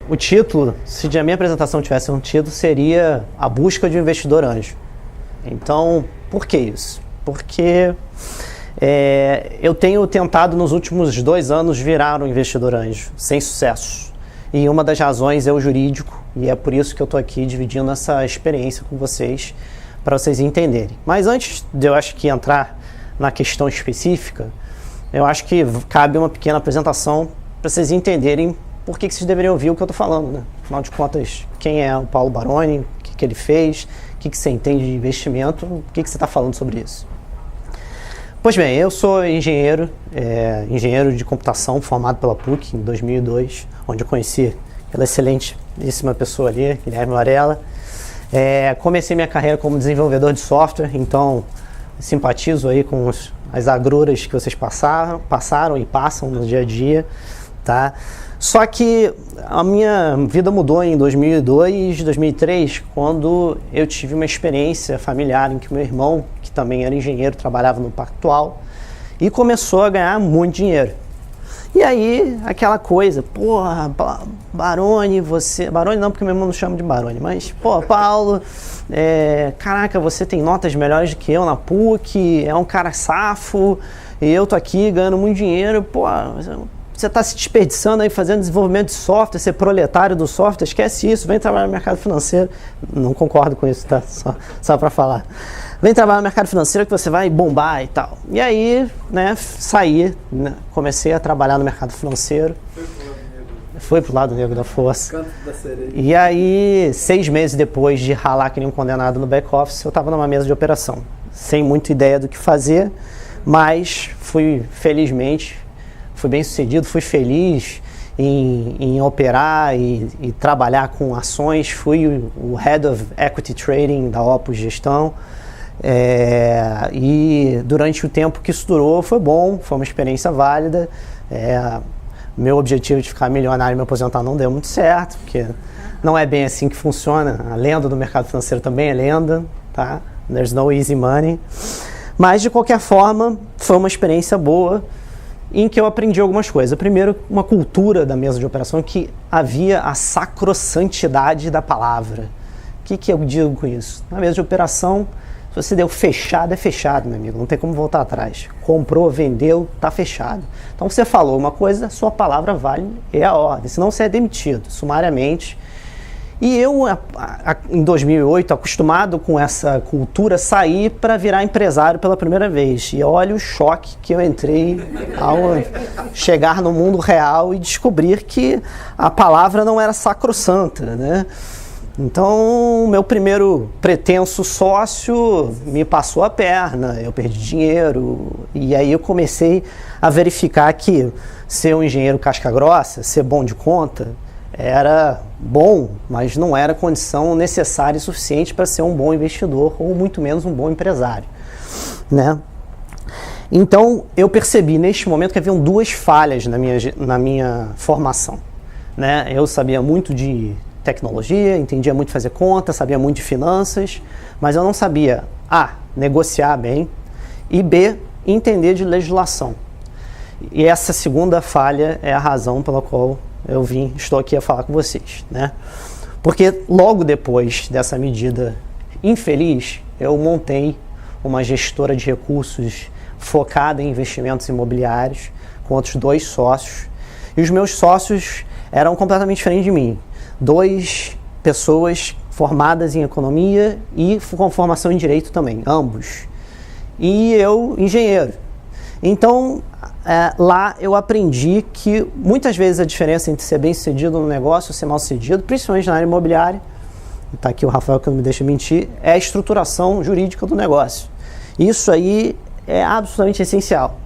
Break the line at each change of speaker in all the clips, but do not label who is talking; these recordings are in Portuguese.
O título, se a minha apresentação tivesse um título, seria A Busca de um Investidor Anjo. Então, por que isso? Porque eu tenho tentado nos últimos 2 anos virar um investidor anjo, sem sucesso. E uma das razões é o jurídico, e é por isso que eu estou aqui dividindo essa experiência com vocês, para vocês entenderem. Mas antes de eu acho que entrar na questão específica, eu acho que cabe uma pequena apresentação para vocês entenderem por que vocês deveriam ouvir o que eu estou falando, né? Afinal de contas, quem é o Paulo Baroni, o que ele fez, o que você entende de investimento, o que você está falando sobre isso. Pois bem, eu sou engenheiro de computação, formado pela PUC em 2002, onde eu conheci aquela excelentíssima pessoa ali, Guilherme Varela. Comecei minha carreira como desenvolvedor de software, então simpatizo aí com as agruras que vocês passaram e passam no dia a dia, tá? Só que a minha vida mudou em 2002, 2003, quando eu tive uma experiência familiar em que meu irmão, que também era engenheiro, trabalhava no Pactual e começou a ganhar muito dinheiro. E aí, aquela coisa, porra, Baroni, você... Baroni não, porque meu irmão não chama de Baroni, mas, pô, Paulo, caraca, você tem notas melhores do que eu na PUC, é um cara safo, e eu tô aqui ganhando muito dinheiro, pô... Você está se desperdiçando aí fazendo desenvolvimento de software, ser proletário do software, esquece isso, vem trabalhar no mercado financeiro. Não concordo com isso, tá? Só para falar. Vem trabalhar no mercado financeiro que você vai bombar e tal. E aí, né, saí, né, comecei a trabalhar no mercado financeiro. Foi pro lado negro da força.
Canto da sereia.
E aí, 6 meses depois de ralar que nem um condenado no back-office, eu estava numa mesa de operação. Sem muita ideia do que fazer, mas felizmente, fui bem sucedido, fui feliz em operar e trabalhar com ações. Fui o Head of Equity Trading da Opus Gestão. E durante o tempo que isso durou foi bom, foi uma experiência válida. Meu objetivo de ficar milionário e me aposentar não deu muito certo, porque não é bem assim que funciona. A lenda do mercado financeiro também é lenda, tá? There's no easy money. Mas, de qualquer forma, foi uma experiência boa, em que eu aprendi algumas coisas. Primeiro, uma cultura da mesa de operação que havia a sacrossantidade da palavra. O que eu digo com isso? Na mesa de operação, se você deu fechado, é fechado, meu amigo. Não tem como voltar atrás. Comprou, vendeu, tá fechado. Então, você falou uma coisa, sua palavra vale, é a ordem. Senão, você é demitido, sumariamente. E eu, em 2008, acostumado com essa cultura, saí para virar empresário pela primeira vez. E olha o choque que eu entrei ao chegar no mundo real e descobrir que a palavra não era sacrossanta, né? Então, meu primeiro pretenso sócio me passou a perna, eu perdi dinheiro. E aí eu comecei a verificar que ser um engenheiro casca-grossa, ser bom de conta, era bom, mas não era condição necessária e suficiente para ser um bom investidor ou muito menos um bom empresário, né? Então, eu percebi neste momento que haviam 2 falhas na minha formação, né? Eu sabia muito de tecnologia, entendia muito fazer conta, sabia muito de finanças, mas eu não sabia, A, negociar bem, e B, entender de legislação. E essa segunda falha é a razão pela qual estou aqui a falar com vocês, né? Porque logo depois dessa medida infeliz, eu montei uma gestora de recursos focada em investimentos imobiliários com outros 2 sócios. E os meus sócios eram completamente diferentes de mim. 2 pessoas formadas em economia e com formação em direito também, ambos. E eu, engenheiro. Então, lá eu aprendi que muitas vezes a diferença entre ser bem sucedido no negócio e ser mal sucedido, principalmente na área imobiliária, está aqui o Rafael que não me deixa mentir, é a estruturação jurídica do negócio. Isso aí é absolutamente essencial.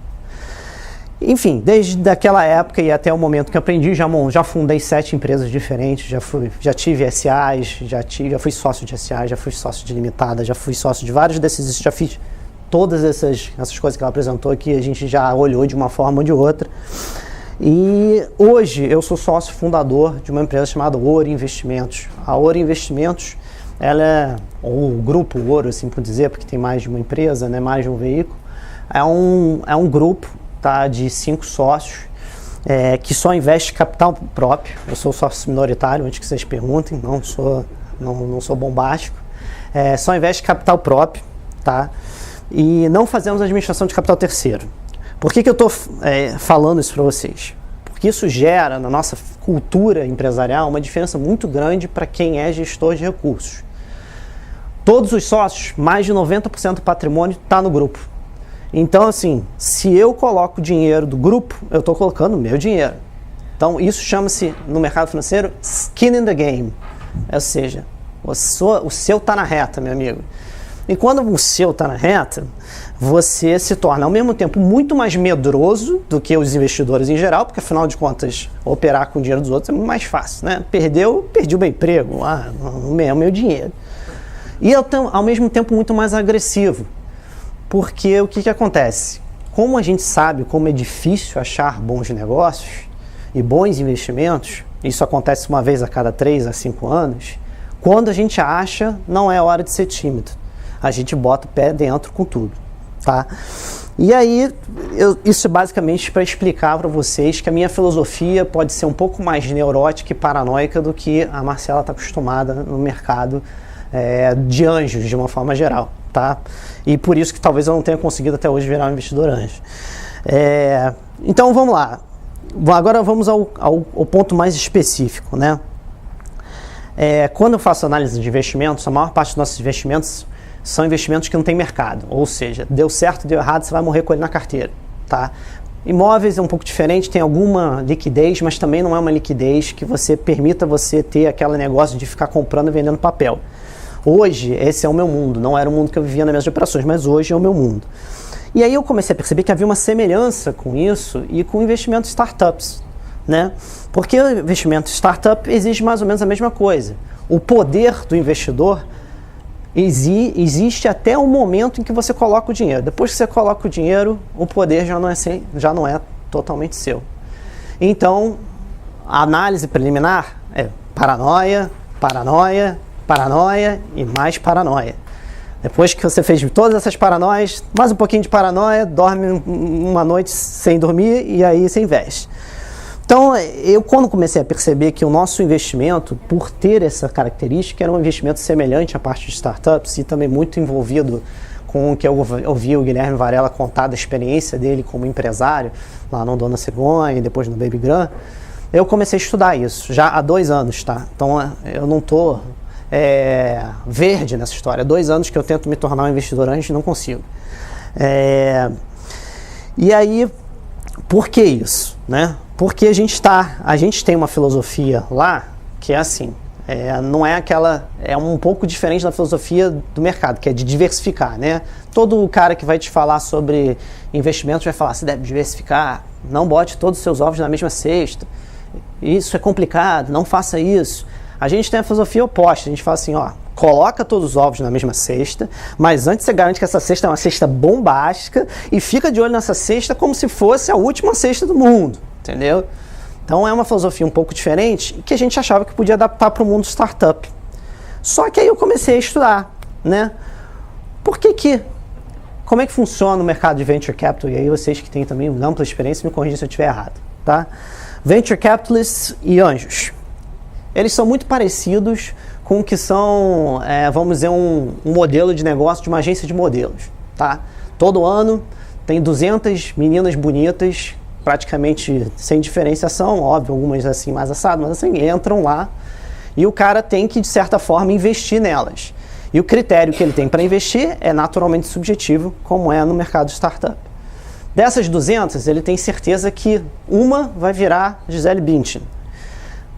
Enfim, desde aquela época e até o momento que aprendi, já fundei 7 empresas diferentes, já tive SAs, já fui sócio de SA, já fui sócio de limitada, já fui sócio de vários desses, já fiz todas essas coisas que ela apresentou aqui, a gente já olhou de uma forma ou de outra. E hoje eu sou sócio fundador de uma empresa chamada Ouro Investimentos. A Ouro Investimentos, ela é, ou o grupo Ouro, assim por dizer, porque tem mais de uma empresa, né, mais de um veículo, é um grupo, tá, de 5 sócios que só investe capital próprio. Eu sou sócio minoritário, antes que vocês perguntem, não sou bombástico. Só investe capital próprio, tá? E não fazemos administração de capital terceiro. Por que eu estou falando isso para vocês? Porque isso gera, na nossa cultura empresarial, uma diferença muito grande para quem é gestor de recursos. Todos os sócios, mais de 90% do patrimônio está no grupo. Então, assim, se eu coloco o dinheiro do grupo, eu estou colocando o meu dinheiro. Então, isso chama-se, no mercado financeiro, skin in the game. Ou seja, o seu está na reta, meu amigo. E quando o seu está na reta, você se torna, ao mesmo tempo, muito mais medroso do que os investidores em geral, porque, afinal de contas, operar com o dinheiro dos outros é muito mais fácil, né? Perdi o meu emprego, não é o meu dinheiro. E, ao mesmo tempo, muito mais agressivo. Porque o que acontece? Como a gente sabe como é difícil achar bons negócios e bons investimentos, isso acontece uma vez a cada 3 a 5 anos, quando a gente acha, não é hora de ser tímido. A gente bota o pé dentro com tudo, tá? E aí, isso é basicamente para explicar para vocês que a minha filosofia pode ser um pouco mais neurótica e paranoica do que a Marcela está acostumada no mercado de anjos, de uma forma geral, tá? E por isso que talvez eu não tenha conseguido até hoje virar um investidor anjo. Então, vamos lá. Agora vamos ao ponto mais específico, né? Quando eu faço análise de investimentos, a maior parte dos nossos investimentos são investimentos que não tem mercado, ou seja, deu certo, deu errado, você vai morrer com ele na carteira, tá? Imóveis é um pouco diferente, tem alguma liquidez, mas também não é uma liquidez que permita você ter aquele negócio de ficar comprando e vendendo papel. Hoje, esse é o meu mundo, não era o mundo que eu vivia nas minhas operações, mas hoje é o meu mundo. E aí eu comecei a perceber que havia uma semelhança com isso e com investimentos em startups, né? Porque o investimento em startup exige mais ou menos a mesma coisa. O poder do investidor existe até o momento em que você coloca o dinheiro. Depois que você coloca o dinheiro, o poder já não é totalmente seu. Então, a análise preliminar é paranoia, paranoia, paranoia e mais paranoia. Depois que você fez todas essas paranoias, mais um pouquinho de paranoia, dorme uma noite sem dormir e aí você investe. Então, eu quando comecei a perceber que o nosso investimento, por ter essa característica, era um investimento semelhante à parte de startups e também muito envolvido com o que eu ouvi o Guilherme Varela contar da experiência dele como empresário, lá no Dona Cegonha e depois no Baby Gran, eu comecei a estudar isso, já há 2 anos, tá? Então, eu não estou verde nessa história. Há 2 anos que eu tento me tornar um investidor anjo e não consigo. E aí, por que isso, né? Porque a gente tem uma filosofia lá que é assim, não é aquela, é um pouco diferente da filosofia do mercado, que é de diversificar, né? Todo cara que vai te falar sobre investimentos vai falar, você deve diversificar, não bote todos os seus ovos na mesma cesta, isso é complicado, não faça isso. A gente tem a filosofia oposta, a gente fala assim, coloca todos os ovos na mesma cesta, mas antes você garante que essa cesta é uma cesta bombástica e fica de olho nessa cesta como se fosse a última cesta do mundo, entendeu? Então é uma filosofia um pouco diferente que a gente achava que podia adaptar para o mundo startup. Só que aí eu comecei a estudar, né? Como é que funciona o mercado de Venture Capital? E aí vocês que têm também ampla experiência, me corrigem se eu estiver errado, tá? Venture Capitalists e anjos. Eles são muito parecidos com o que são, vamos dizer, um modelo de negócio de uma agência de modelos, tá? Todo ano tem 200 meninas bonitas, praticamente sem diferenciação, óbvio, algumas assim mais assadas, mas assim, entram lá e o cara tem que, de certa forma, investir nelas. E o critério que ele tem para investir é naturalmente subjetivo, como é no mercado de startup. Dessas 200, ele tem certeza que uma vai virar Gisele Bündchen.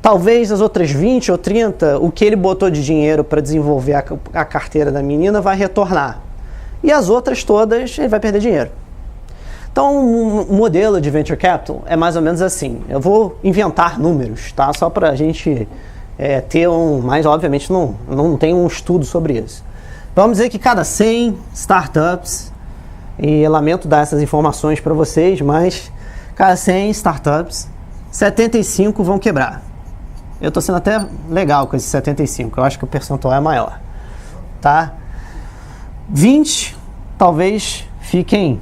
Talvez as outras 20 ou 30, o que ele botou de dinheiro para desenvolver a carteira da menina vai retornar. E as outras todas, ele vai perder dinheiro. Então, um modelo de Venture Capital é mais ou menos assim. Eu vou inventar números, tá? Só para a gente ter mas obviamente não tem um estudo sobre isso. Vamos dizer que cada 100 startups, e lamento dar essas informações para vocês, mas cada 100 startups, 75 vão quebrar. Eu estou sendo até legal com esses 75, eu acho que o percentual é maior, tá? 20 talvez fiquem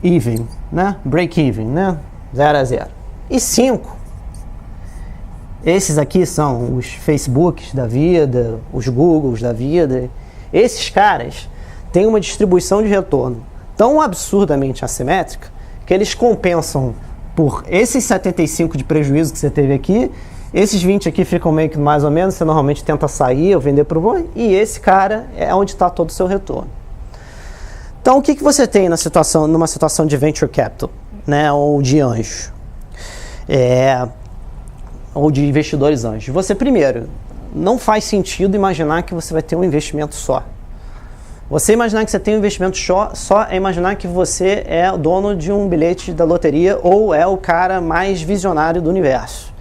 even, né? Break even, né? 0 a 0. E 5, esses aqui são os Facebooks da vida, os Googles da vida. Esses caras têm uma distribuição de retorno tão absurdamente assimétrica que eles compensam por esses 75 de prejuízo que você teve aqui, esses 20 aqui ficam meio que mais ou menos, você normalmente tenta sair ou vender para o bom, e esse cara é onde está todo o seu retorno. Então, o que você tem numa situação de venture capital, né, ou de anjo, ou de investidores anjos? Você, primeiro, não faz sentido imaginar que você vai ter um investimento só. Você imaginar que você tem um investimento só é imaginar que você é o dono de um bilhete da loteria ou é o cara mais visionário do universo.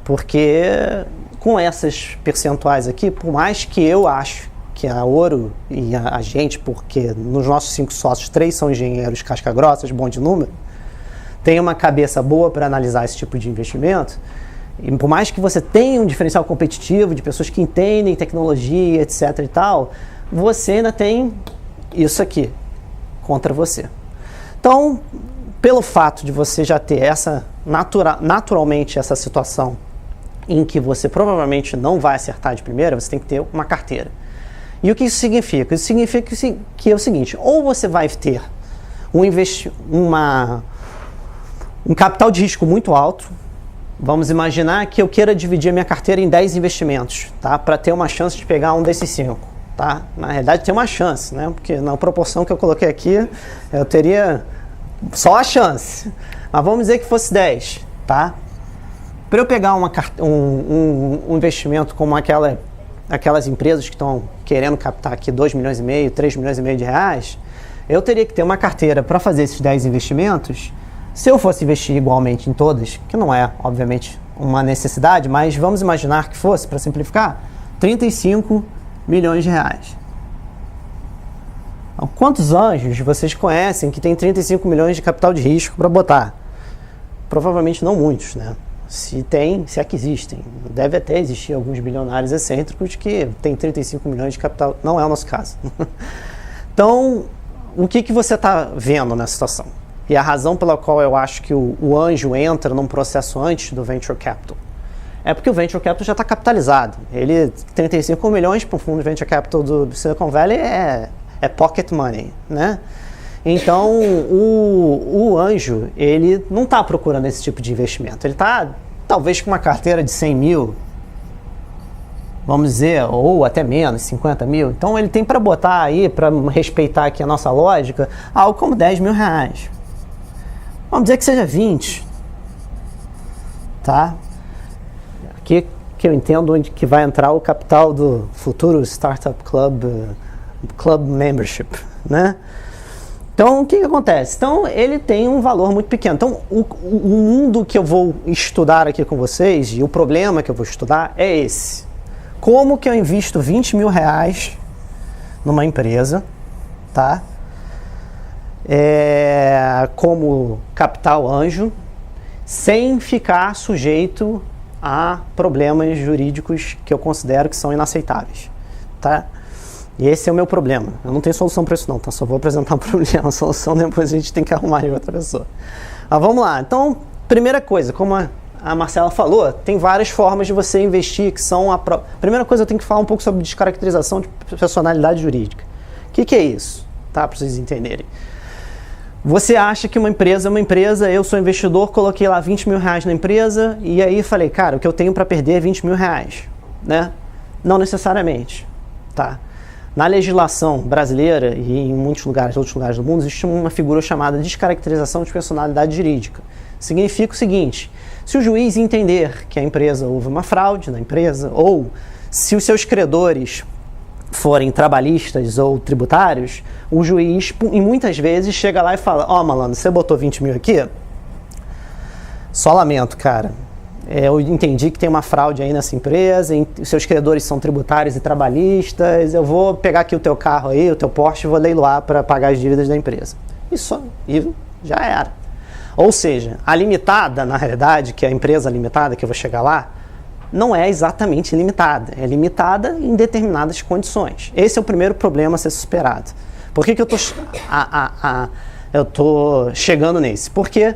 Porque com essas percentuais aqui, por mais que eu acho que a Ouro e a gente, porque nos nossos 5 sócios, 3 são engenheiros casca-grossas, bom de número, tem uma cabeça boa para analisar esse tipo de investimento, e por mais que você tenha um diferencial competitivo de pessoas que entendem tecnologia, etc e tal, você ainda tem isso aqui contra você. Então, pelo fato de você já ter naturalmente essa situação em que você provavelmente não vai acertar de primeira, você tem que ter uma carteira. E o que isso significa? Isso significa que é o seguinte: ou você vai ter um capital de risco muito alto. Vamos imaginar que eu queira dividir a minha carteira em 10 investimentos, tá? Para ter uma chance de pegar um desses 5. Tá? Na realidade, tem uma chance, né? Porque na proporção que eu coloquei aqui, eu teria só a chance. Mas vamos dizer que fosse 10, tá? Para eu pegar um investimento como aquelas empresas que estão querendo captar aqui 2,5 milhões, 3,5 milhões de reais, eu teria que ter uma carteira para fazer esses 10 investimentos. Se eu fosse investir igualmente em todas, que não é, obviamente, uma necessidade, mas vamos imaginar que fosse, para simplificar, 35 milhões de reais. Então, quantos anjos vocês conhecem que tem 35 milhões de capital de risco para botar? Provavelmente não muitos, né? Se é que existem. Deve até existir alguns bilionários excêntricos que tem 35 milhões de capital. Não é o nosso caso. Então, o que você está vendo nessa situação? E a razão pela qual eu acho que o anjo entra num processo antes do Venture Capital é porque o Venture Capital já está capitalizado. 35 milhões para um fundo de Venture Capital do Silicon Valley é pocket money, né? Então, o anjo, ele não está procurando esse tipo de investimento. Ele está, talvez, com uma carteira de 100 mil, vamos dizer, ou até menos, 50 mil. Então, ele tem para botar aí, para respeitar aqui a nossa lógica, algo como 10 mil reais. Vamos dizer que seja 20, tá? Aqui que eu entendo onde que vai entrar o capital do futuro Startup Club Membership, né? Então, o que acontece? Então, ele tem um valor muito pequeno. Então, o mundo que eu vou estudar aqui com vocês, e o problema que eu vou estudar é esse. Como que eu invisto 20 mil reais numa empresa, tá? Como capital anjo, sem ficar sujeito a problemas jurídicos que eu considero que são inaceitáveis, tá? E esse é o meu problema. Eu não tenho solução para isso não, tá? Só vou apresentar um problema. A solução depois a gente tem que arrumar em outra pessoa. Mas vamos lá. Então, primeira coisa, como a Marcela falou, tem várias formas de você investir que são Primeira coisa, eu tenho que falar um pouco sobre descaracterização de personalidade jurídica. O que é isso? Tá? Para vocês entenderem. Você acha que uma empresa é uma empresa, eu sou investidor, coloquei lá 20 mil reais na empresa e aí falei, cara, o que eu tenho para perder é 20 mil reais, né? Não necessariamente, tá? Na legislação brasileira e em muitos lugares, outros lugares do mundo, existe uma figura chamada descaracterização de personalidade jurídica. Significa o seguinte: se o juiz entender que a empresa houve uma fraude na empresa, ou se os seus credores forem trabalhistas ou tributários, o juiz, e muitas vezes, chega lá e fala, malandro, você botou 20 mil aqui? Só lamento, cara. Eu entendi que tem uma fraude aí nessa empresa, os seus credores são tributários e trabalhistas, eu vou pegar aqui o teu carro aí, o teu Porsche, e vou leiloar para pagar as dívidas da empresa. Isso já era. Ou seja, a limitada, na realidade, que é a empresa limitada, que eu vou chegar lá, não é exatamente limitada. É limitada em determinadas condições. Esse é o primeiro problema a ser superado. Por que eu estou chegando nesse? Porque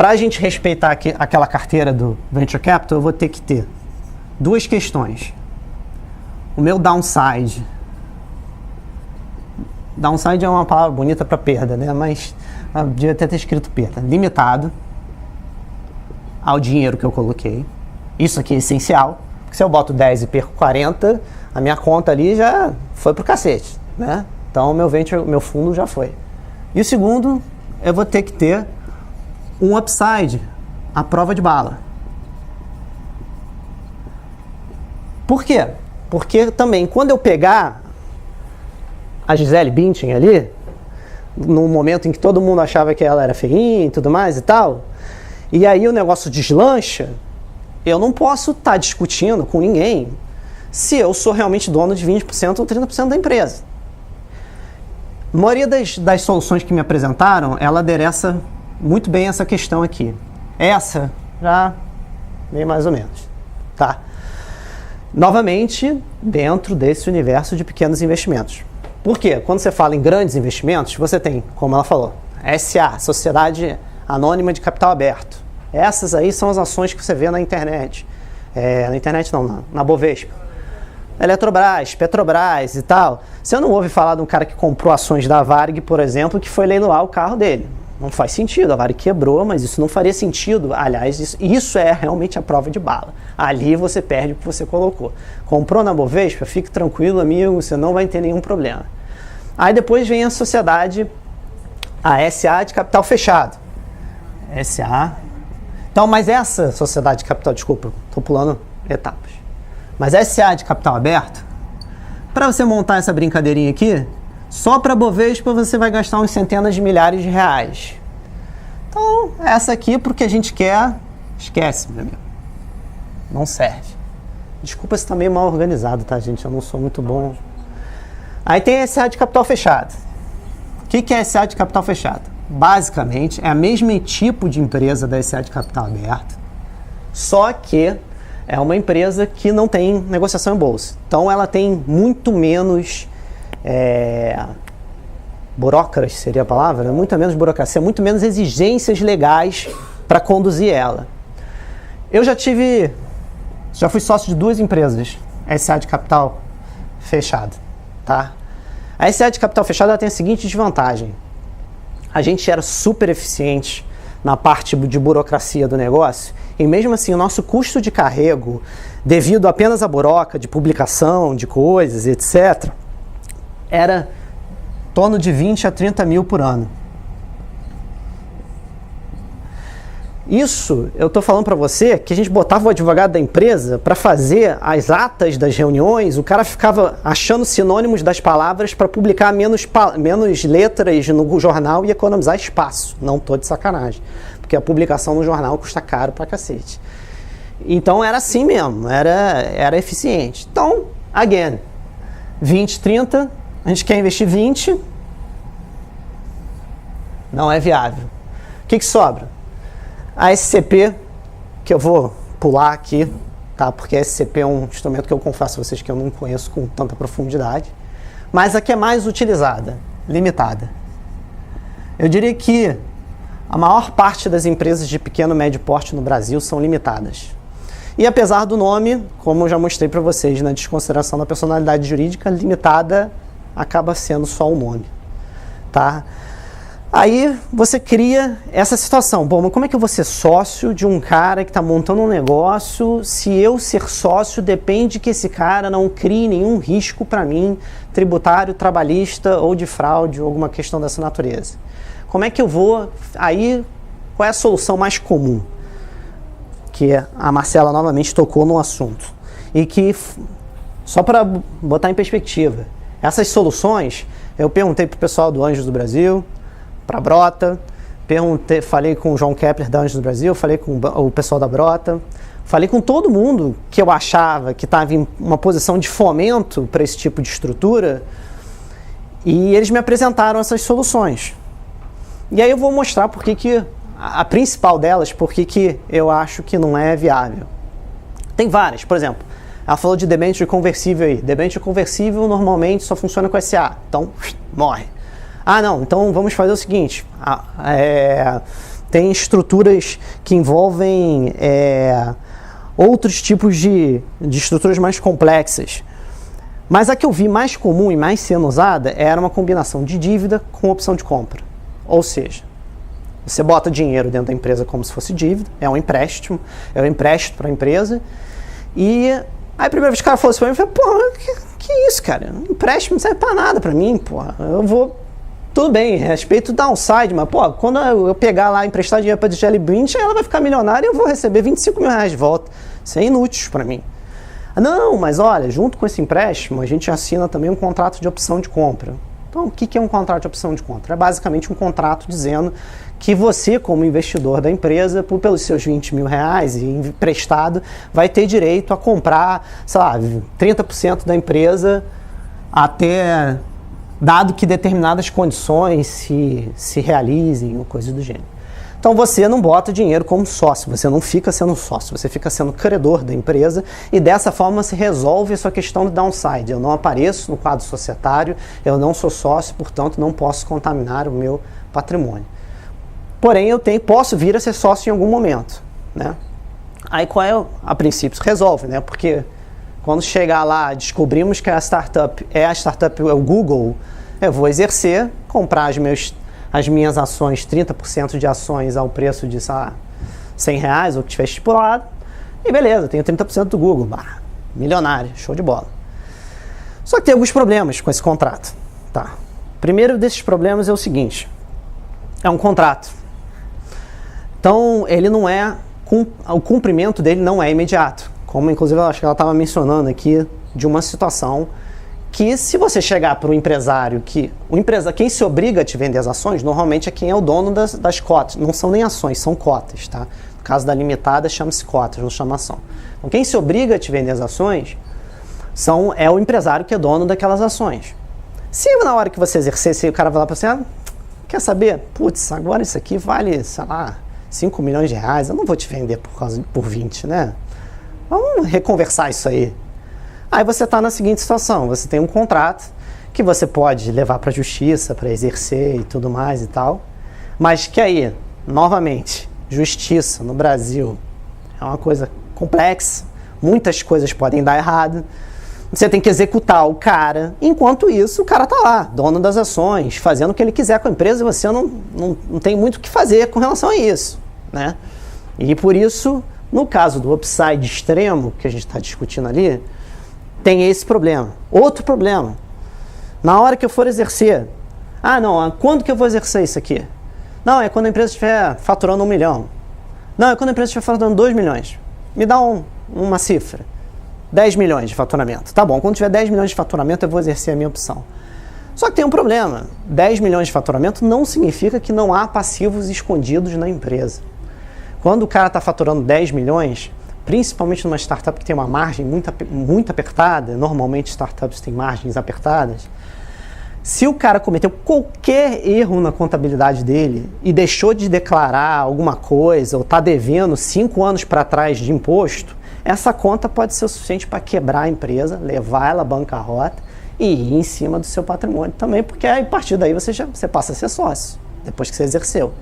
para a gente respeitar aquela carteira do Venture Capital, eu vou ter que ter duas questões. O meu downside. Downside é uma palavra bonita para perda, né? Mas eu devia até ter escrito perda. Limitado ao dinheiro que eu coloquei. Isso aqui é essencial. Porque se eu boto 10 e perco 40, a minha conta ali já foi pro cacete, né? Então meu fundo já foi. E o segundo, eu vou ter que ter um upside, a prova de bala. Por quê? Porque também, quando eu pegar a Gisele Bündchen ali, num momento em que todo mundo achava que ela era feinha e tudo mais e tal, e aí o negócio deslancha, eu não posso estar discutindo com ninguém se eu sou realmente dono de 20% ou 30% da empresa. A maioria das soluções que me apresentaram, ela adereça muito bem essa questão aqui. Essa já meio mais ou menos, tá? Novamente, dentro desse universo de pequenos investimentos. Por quê? Quando você fala em grandes investimentos, você tem, como ela falou, SA, Sociedade Anônima de Capital Aberto. Essas aí são as ações que você vê na internet. Na internet não, na Bovespa. Eletrobras, Petrobras e tal. Você não ouve falar de um cara que comprou ações da Varig, por exemplo, que foi leiloar o carro dele. Não faz sentido, a Varig quebrou, mas isso não faria sentido. Aliás, isso é realmente a prova de bala. Ali você perde o que você colocou. Comprou na Bovespa, fique tranquilo, amigo, você não vai ter nenhum problema. Aí depois vem a sociedade, a SA de capital fechado. SA. Então, mas essa sociedade de capital, desculpa, estou pulando etapas. Mas a SA de capital aberto, para você montar essa brincadeirinha aqui, só para Bovespa você vai gastar uns centenas de milhares de reais. Então, essa aqui, para o que a gente quer, esquece, meu amigo. Não serve. Desculpa se está meio mal organizado, tá, gente? Eu não sou muito bom. Aí tem a SA de capital fechado. O que é a SA de capital fechado? Basicamente, é o mesmo tipo de empresa da SA de capital aberto, só que é uma empresa que não tem negociação em bolsa. Então, ela tem muito menos burocracia, seria a palavra? Muito menos burocracia, muito menos exigências legais para conduzir ela. Eu já fui sócio de 2 empresas, SA de capital fechado, tá? A SA de capital fechado ela tem a seguinte desvantagem. A gente era super eficiente na parte de burocracia do negócio e mesmo assim o nosso custo de carrego, devido apenas à buroca de publicação de coisas, etc., era em torno de 20 a 30 mil por ano. Isso, eu estou falando para você que a gente botava o advogado da empresa para fazer as atas das reuniões, o cara ficava achando sinônimos das palavras para publicar menos letras no jornal e economizar espaço. Não estou de sacanagem, porque a publicação no jornal custa caro pra cacete. Então era assim mesmo, era eficiente. Então, again, 20, 30, a gente quer investir 20, não é viável. O que sobra? A SCP, que eu vou pular aqui, tá? Porque a SCP é um instrumento que eu confesso a vocês que eu não conheço com tanta profundidade, mas a que é mais utilizada, limitada. Eu diria que a maior parte das empresas de pequeno e médio porte no Brasil são limitadas. E apesar do nome, como eu já mostrei para vocês na desconsideração da personalidade jurídica, limitada acaba sendo só o nome, tá? Aí você cria essa situação. Bom, mas como é que eu vou ser sócio de um cara que está montando um negócio se eu ser sócio depende que esse cara não crie nenhum risco para mim, tributário, trabalhista ou de fraude ou alguma questão dessa natureza? Como é que eu vou... Aí, qual é a solução mais comum? Que a Marcela novamente tocou no assunto. E que, só para botar em perspectiva, essas soluções, eu perguntei para o pessoal do Anjos do Brasil, para a Brota, falei com o João Kepler da Anjos do Brasil, falei com o pessoal da Brota, falei com todo mundo que eu achava que estava em uma posição de fomento para esse tipo de estrutura e eles me apresentaram essas soluções. E aí eu vou mostrar por que a principal delas, por que eu acho que não é viável. Tem várias, por exemplo, ela falou de debênture conversível aí. Debênture conversível normalmente só funciona com SA, então morre. Ah, não, então vamos fazer o seguinte, tem estruturas que envolvem outros tipos de estruturas mais complexas. Mas a que eu vi mais comum e mais sendo usada era uma combinação de dívida com opção de compra. Ou seja, você bota dinheiro dentro da empresa como se fosse dívida, é um empréstimo para a empresa. E aí a primeira vez que o cara falou isso para mim, eu falei, porra, que isso, cara? Um empréstimo não serve para nada para mim, porra. Eu vou... Tudo bem, respeito o downside, mas, pô, quando eu pegar lá, emprestar dinheiro para a Jelly Bean, ela vai ficar milionária e eu vou receber 25 mil reais de volta. Isso é inútil para mim. Não, mas olha, junto com esse empréstimo, a gente assina também um contrato de opção de compra. Então, o que é um contrato de opção de compra? É basicamente um contrato dizendo que você, como investidor da empresa, pelos seus 20 mil reais emprestado, vai ter direito a comprar, sei lá, 30% da empresa até dado que determinadas condições se realizem ou coisas do gênero. Então você não bota dinheiro como sócio, você não fica sendo sócio, você fica sendo credor da empresa e dessa forma se resolve a sua questão do downside. Eu não apareço no quadro societário, eu não sou sócio, portanto não posso contaminar o meu patrimônio. Porém posso vir a ser sócio em algum momento, né? Aí qual é a princípio? Resolve, né? Porque quando chegar lá, descobrimos que a startup é o Google, eu vou exercer, comprar as minhas ações, 30% de ações ao preço de, sei lá, 100 reais, ou que tiver estipulado, e beleza, tenho 30% do Google, milionário, show de bola. Só que tem alguns problemas com esse contrato, tá? Primeiro desses problemas é o seguinte, é um contrato. Então, o cumprimento dele não é imediato, como inclusive eu acho que ela estava mencionando aqui de uma situação que se você chegar para o empresário, quem se obriga a te vender as ações, normalmente é quem é o dono das cotas. Não são nem ações, são cotas, tá? No caso da limitada, chama-se cotas, não chama ação. Então, quem se obriga a te vender as ações é o empresário que é dono daquelas ações. Se na hora que você exercer, se o cara vai lá para você, quer saber? Putz, agora isso aqui vale, sei lá, 5 milhões de reais, eu não vou te vender por 20, né? Vamos reconversar isso aí. Aí você está na seguinte situação, você tem um contrato que você pode levar para a justiça, para exercer e tudo mais e tal, mas que aí, novamente, justiça no Brasil é uma coisa complexa, muitas coisas podem dar errado, você tem que executar o cara, enquanto isso o cara está lá, dono das ações, fazendo o que ele quiser com a empresa e você não tem muito o que fazer com relação a isso, né? E por isso, no caso do upside extremo que a gente está discutindo ali, tem esse problema. Outro problema, na hora que eu for exercer, quando que eu vou exercer isso aqui? Não, é quando a empresa estiver faturando 1 milhão. Não, é quando a empresa estiver faturando 2 milhões. Me dá uma cifra. 10 milhões de faturamento. Tá bom, quando tiver 10 milhões de faturamento eu vou exercer a minha opção. Só que tem um problema. 10 milhões de faturamento não significa que não há passivos escondidos na empresa. Quando o cara está faturando 10 milhões, principalmente numa startup que tem uma margem muito apertada, normalmente startups têm margens apertadas, se o cara cometeu qualquer erro na contabilidade dele e deixou de declarar alguma coisa ou está devendo 5 anos para trás de imposto, essa conta pode ser o suficiente para quebrar a empresa, levar ela à bancarrota e ir em cima do seu patrimônio também, porque a partir daí você passa a ser sócio, depois que você exerceu.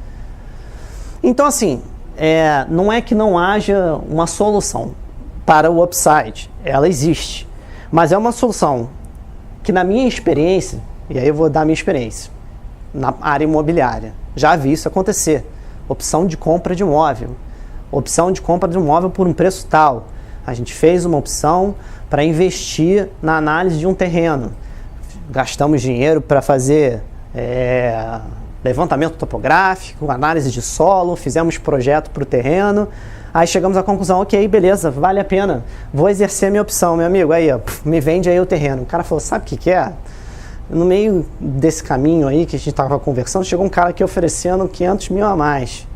Então, assim, não é que não haja uma solução para o upside, ela existe, mas é uma solução que, na minha experiência, e aí eu vou dar a minha experiência, na área imobiliária, já vi isso acontecer. Opção de compra de imóvel, por um preço tal. A gente fez uma opção para investir na análise de um terreno, gastamos dinheiro para fazer levantamento topográfico, análise de solo, fizemos projeto para o terreno, aí chegamos à conclusão, ok, beleza, vale a pena, vou exercer a minha opção, meu amigo, aí ó, me vende aí o terreno. O cara falou, sabe o que é? No meio desse caminho aí que a gente estava conversando, chegou um cara aqui oferecendo 500 mil a mais.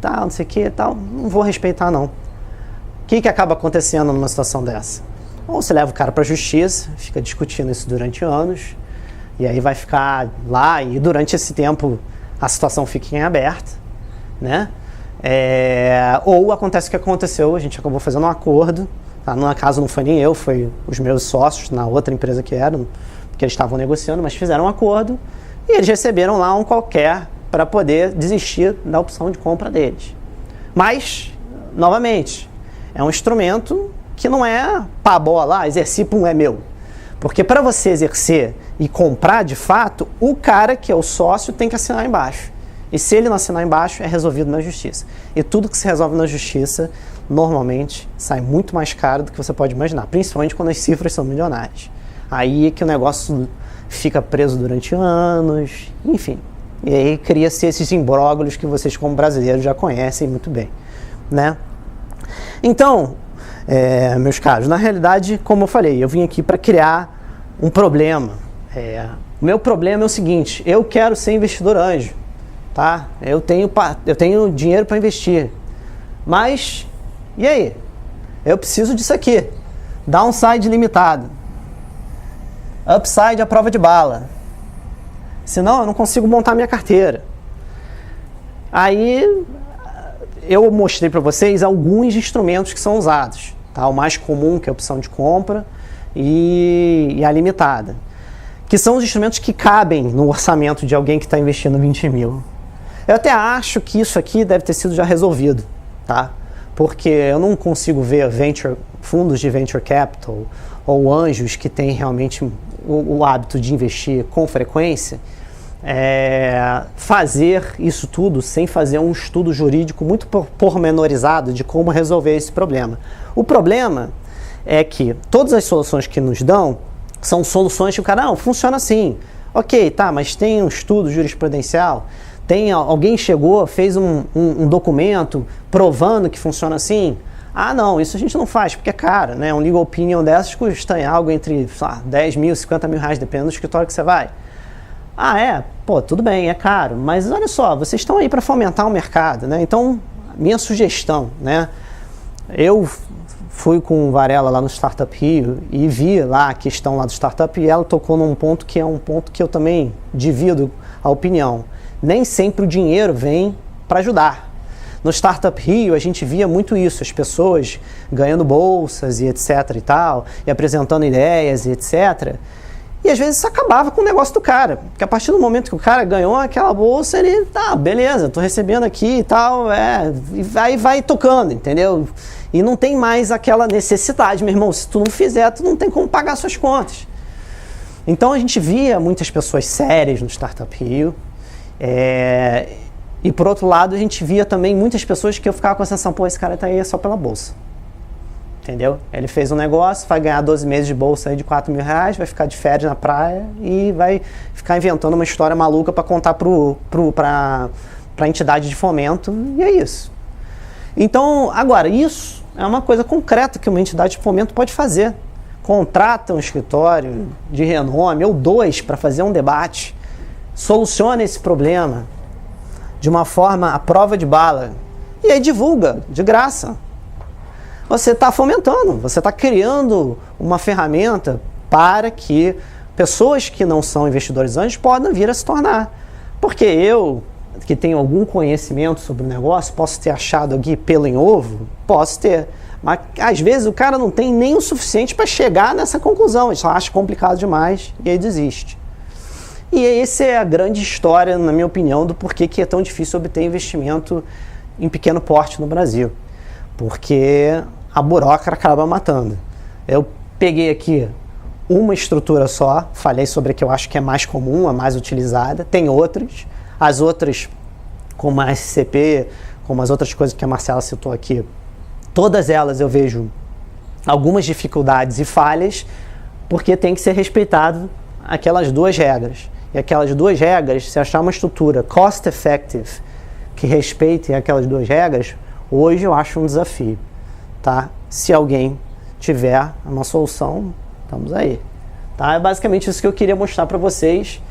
Tal, não sei o que, tal, não vou respeitar não. O que acaba acontecendo numa situação dessa? Ou você leva o cara para a justiça, fica discutindo isso durante anos, e aí vai ficar lá e durante esse tempo a situação fica em aberto, né? Ou acontece o que aconteceu, a gente acabou fazendo um acordo, tá? No caso não foi nem eu, foi os meus sócios na outra empresa que eram, porque eles estavam negociando, mas fizeram um acordo e eles receberam lá um qualquer para poder desistir da opção de compra deles. Mas, novamente, é um instrumento que não é pá, bola, exerci, pum, é meu. Porque para você exercer e comprar de fato, o cara que é o sócio tem que assinar embaixo. E se ele não assinar embaixo, é resolvido na justiça. E tudo que se resolve na justiça, normalmente, sai muito mais caro do que você pode imaginar. Principalmente quando as cifras são milionárias. Aí é que o negócio fica preso durante anos, enfim. E aí cria-se esses imbróglios que vocês como brasileiros já conhecem muito bem, né? Então, meus caros, na realidade, como eu falei, eu vim aqui para criar um problema. O meu problema é o seguinte, eu quero ser investidor anjo, tá? Eu tenho dinheiro para investir, mas, e aí? Eu preciso disso aqui, downside limitado, upside à prova de bala, senão eu não consigo montar minha carteira. Aí, eu mostrei para vocês alguns instrumentos que são usados, tá? O mais comum, que é a opção de compra, e a limitada, que são os instrumentos que cabem no orçamento de alguém que está investindo 20 mil. Eu até acho que isso aqui deve ter sido já resolvido, tá? Porque eu não consigo ver fundos de venture capital ou anjos que têm realmente o hábito de investir com frequência, fazer isso tudo sem fazer um estudo jurídico muito pormenorizado de como resolver esse problema. O problema é que todas as soluções que nos dão são soluções que o cara, não, funciona assim. Ok, tá, mas tem um estudo jurisprudencial, alguém chegou, fez um documento provando que funciona assim? Ah, não, isso a gente não faz, porque é caro, né? Um legal opinion dessas custa algo entre 10 mil, 50 mil reais, dependendo do escritório que você vai. Ah, pô, tudo bem, é caro, mas olha só, vocês estão aí para fomentar o mercado, né? Então, minha sugestão, né? Eu fui com o Varela lá no Startup Rio e vi lá a questão lá do Startup e ela tocou num ponto que é um ponto que eu também divido a opinião. Nem sempre o dinheiro vem para ajudar. No Startup Rio a gente via muito isso, as pessoas ganhando bolsas e etc e tal, e apresentando ideias e etc. E às vezes isso acabava com o negócio do cara, porque a partir do momento que o cara ganhou aquela bolsa, ele, tá, beleza, tô recebendo aqui e tal, e vai tocando, entendeu? E não tem mais aquela necessidade, meu irmão, se tu não fizer, tu não tem como pagar suas contas. Então a gente via muitas pessoas sérias no Startup Rio, e por outro lado a gente via também muitas pessoas que eu ficava com a sensação, pô, esse cara tá aí só pela bolsa. Entendeu? Ele fez um negócio, vai ganhar 12 meses de bolsa aí de 4 mil reais, vai ficar de férias na praia e vai ficar inventando uma história maluca para contar para a entidade de fomento, e é isso. Então, agora, isso é uma coisa concreta que uma entidade de fomento pode fazer. Contrata um escritório de renome ou 2 para fazer um debate, soluciona esse problema de uma forma à prova de bala e aí divulga, de graça. Você está fomentando, você está criando uma ferramenta para que pessoas que não são investidores anjos possam vir a se tornar. Porque eu, que tenho algum conhecimento sobre o negócio, posso ter achado aqui pelo em ovo? Posso ter. Mas às vezes o cara não tem nem o suficiente para chegar nessa conclusão, ele só acha complicado demais e aí desiste. E essa é a grande história, na minha opinião, do porquê que é tão difícil obter investimento em pequeno porte no Brasil. Porque a burocracia acaba matando. Eu peguei aqui uma estrutura só, falei sobre a que eu acho que é mais comum, a mais utilizada, tem outras, as outras como a SCP, como as outras coisas que a Marcela citou aqui, todas elas eu vejo algumas dificuldades e falhas, porque tem que ser respeitado aquelas 2 regras. E aquelas 2 regras, se achar uma estrutura cost effective que respeite aquelas 2 regras, hoje eu acho um desafio. Tá? Se alguém tiver uma solução, estamos aí. Tá? É basicamente isso que eu queria mostrar para vocês.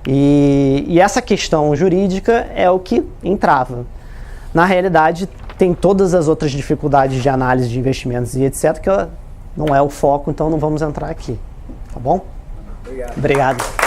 E essa questão jurídica é o que entrava. Na realidade, tem todas as outras dificuldades de análise de investimentos e etc., que não é o foco, então não vamos entrar aqui. Tá bom?
Obrigado.
Obrigado.